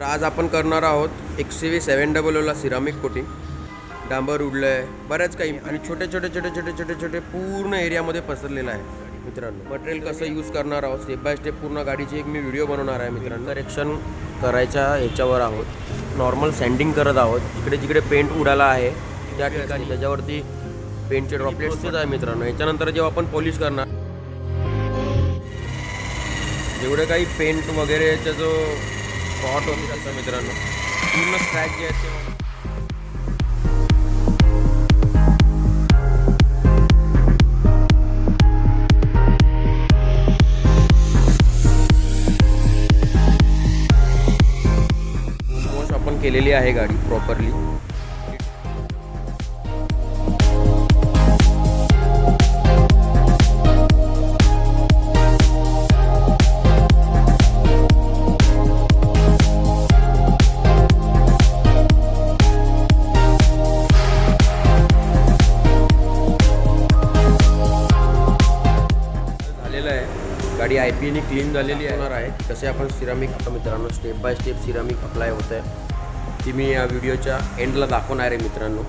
आज आपण करणार आहोत XCV 700ला सिरामिक कोटिंग. डांबर उडलं आहे, बऱ्याच काही आणि छोटे छोटे पूर्ण एरियामध्ये पसरलेलं आहे मित्रांनो. मटेरियल कसं यूज करणार आहोत स्टेप बाय स्टेप पूर्ण गाडीची एक मी व्हिडिओ बनवणार आहे मित्रांनो. करेक्शन करायच्या ह्याच्यावर आहोत, नॉर्मल सँडिंग करत आहोत. इकडे जिकडे पेंट उडाला आहे त्या ठिकाणी त्याच्यावरती पेंटचे ड्रॉपलेट्सच आहे मित्रांनो. याच्यानंतर जेव्हा आपण पॉलिश करणार, जेवढे काही पेंट वगैरेचा जो स्पॉट होते त्याचा मित्रांनो पूर्ण स्क्रॅच जे आहेत ते वॉश आपण केलेली आहे गाडी प्रॉपरली. गाडी IPA क्लीन झालेली होणार आहे. कसे आपण सिरामिक मित्रांनो step by step ceramic apply होत आहे ती मी या व्हिडिओच्या एंडला दाखवणार आहे मित्रांनो.